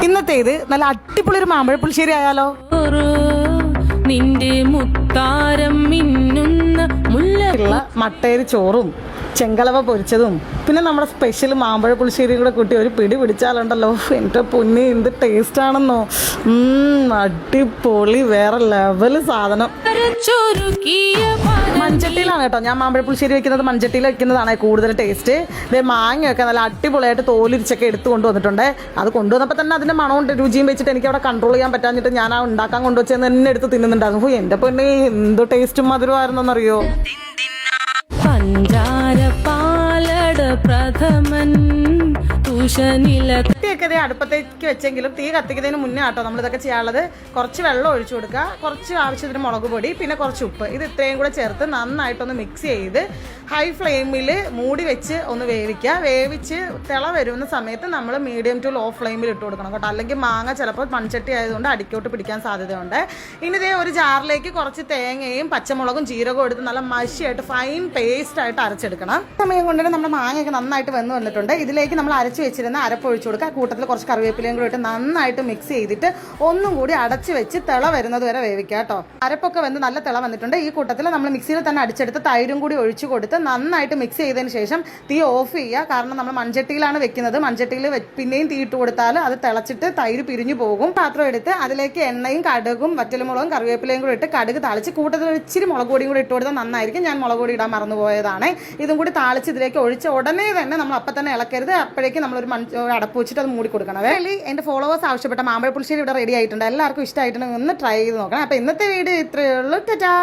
ഇന്നത്തെ ഇത് നല്ല അടിപൊളി ഒരു മാമ്പഴ പുളിശ്ശേരി ആയാലോ. നിന്റെ മുത്താരം മിന്നുന്ന മുല്ല മട്ടേരി ചോറും ചെങ്കളവ പൊരിച്ചതും പിന്നെ നമ്മുടെ സ്പെഷ്യൽ മാമ്പഴ പുളിശ്ശേരിയും കൂടെ കൂട്ടി ഒരു പിടി പിടിച്ചാലുണ്ടല്ലോ, എൻ്റെ പൊന്നി എന്ത് ടേസ്റ്റ് ആണെന്നോ. അടിപൊളി, വേറെ ലെവല് സാധനം. മൺചട്ടിയിലാണ് കേട്ടോ ഞാൻ മാമ്പഴ പുളിശ്ശേരി വെക്കുന്നത്. മൺചട്ടിയിൽ വെക്കുന്നതാണ് കൂടുതൽ ടേസ്റ്റ്. ഇതേ മാങ്ങയൊക്കെ നല്ല അടിപൊളിയായിട്ട് തോലിരിച്ചൊക്കെ എടുത്തു കൊണ്ടുവന്നിട്ടുണ്ട്. അത് കൊണ്ടുവന്നപ്പോൾ തന്നെ അതിൻ്റെ മണവും രുചിയും വെച്ചിട്ട് എനിക്ക് അവിടെ കൺട്രോൾ ചെയ്യാൻ പറ്റാഞ്ഞിട്ട് ഞാൻ ആ ഉണ്ടാക്കാൻ കൊണ്ടുവച്ചെന്ന് തന്നെ എടുത്ത് തിന്നുന്നുണ്ടായിരുന്നു. എൻ്റെ പൊന്നി എന്ത് ടേസ്റ്റും മധുരമായിരുന്നെന്നറിയോ. പഞ്ചാര പാലട പ്രഥമൻ തീയൊക്കെ അടുപ്പത്തേക്ക് വെച്ചെങ്കിലും തീ കത്തിക്കുന്നതിന് മുന്നേ ആട്ടോ നമ്മളിതൊക്കെ ചെയ്യാനുള്ളത്. കുറച്ച് വെള്ളം ഒഴിച്ചു കൊടുക്കുക, കുറച്ച് ആവശ്യത്തിന് മുളക് പൊടി, പിന്നെ കുറച്ച് ഉപ്പ്, ഇത് ഇത്രയും കൂടെ ചേർത്ത് നന്നായിട്ടൊന്ന് മിക്സ് ചെയ്ത് ഹൈ ഫ്ലെയിമിൽ മൂടി വെച്ച് ഒന്ന് വേവിക്കുക. വേവിച്ച് തിള വരുന്ന സമയത്ത് നമ്മൾ മീഡിയം ടു ലോ ഫ്ലെയിമിൽ ഇട്ട് കൊടുക്കണം കേട്ടോ, അല്ലെങ്കിൽ മാങ്ങ ചിലപ്പോൾ മൺചട്ടി ആയതുകൊണ്ട് അടിക്കോട്ട് പിടിക്കാൻ സാധ്യതയുണ്ട്. ഇനി ഇതേ ഒരു ജാറിലേക്ക് കുറച്ച് തേങ്ങയും പച്ചമുളകും ജീരകവും എടുത്ത് നല്ല മഷിയായിട്ട് ഫൈൻ പേസ്റ്റായിട്ട് അരച്ചെടുക്കണം. സമയം കൊണ്ട് തന്നെ നമ്മുടെ മാങ്ങയൊക്കെ നന്നായിട്ട് വന്നിട്ടുണ്ട്. ഇതിലേക്ക് നമ്മൾ അരച്ച് വെച്ചിരുന്ന അരപ്പ് ഒഴിച്ചു കൊടുക്കുക. കൂട്ടത്തിൽ കുറച്ച് കറിവേപ്പിലയും കൂടി ഇട്ട് നന്നായിട്ട് മിക്സ് ചെയ്തിട്ട് ഒന്നും കൂടി അടച്ച് വെച്ച് തിള വരുന്നത് വരെ വേവിക്കുക കേട്ടോ. അരപ്പൊക്കെ വന്ന് നല്ല തിള വന്നിട്ടുണ്ട്. ഈ കൂട്ടത്തിൽ നമ്മൾ മിക്സിയിൽ തന്നെ അടിച്ചെടുത്ത് തൈരും കൂടി ഒഴിച്ചു കൊടുത്ത് നന്നായിട്ട് മിക്സ് ചെയ്തതിന് ശേഷം തീ ഓഫ് ചെയ്യുക. കാരണം നമ്മൾ മൺചട്ടിയിലാണ് വെക്കുന്നത്. മൺചട്ടിയിൽ പിന്നെയും തീ ഇട്ട് കൊടുത്താൽ അത് തിളച്ചിട്ട് തൈര് പിരിഞ്ഞു പോകും. പാത്രം എടുത്ത് അതിലേക്ക് എണ്ണയും കടുകും വറ്റലുമുളകും കറിവേപ്പിലയും കൂടി ഇട്ട് കടുക് താളിച്ച് കൂട്ടത്തിൽ ഇച്ചിരി മുളക് പൊടിയും കൂടി ഇട്ട് കൊടുത്താൽ നന്നായിരിക്കും. ഞാൻ മുളക് പൊടി ഇടാൻ മറന്നുപോയതാണ്. ഇതും കൂടി താളിച്ച് ഇതിലേക്ക് ഒഴിച്ച് ഉടനെ തന്നെ നമ്മൾ അപ്പം തന്നെ ഇളക്കരുത്. അപ്പോഴേക്കും നമ്മളൊരു അടപ്പ് വെച്ചിട്ട് അത് മൂടി കൊടുക്കണം. അതായത് എൻ്റെ ഫോളോവേഴ്സ് ആവശ്യപ്പെട്ട മാമ്പഴ പുളിശ്ശേരി ഇവിടെ റെഡി ആയിട്ടുണ്ട്. എല്ലാവർക്കും ഇഷ്ടമായിട്ടുണ്ടെങ്കിൽ ഒന്ന് ട്രൈ ചെയ്ത് നോക്കണം. അപ്പോൾ ഇന്നത്തെ വീഡിയോ ഇത്രയേ ഉള്ളൂ. ടാറ്റാ.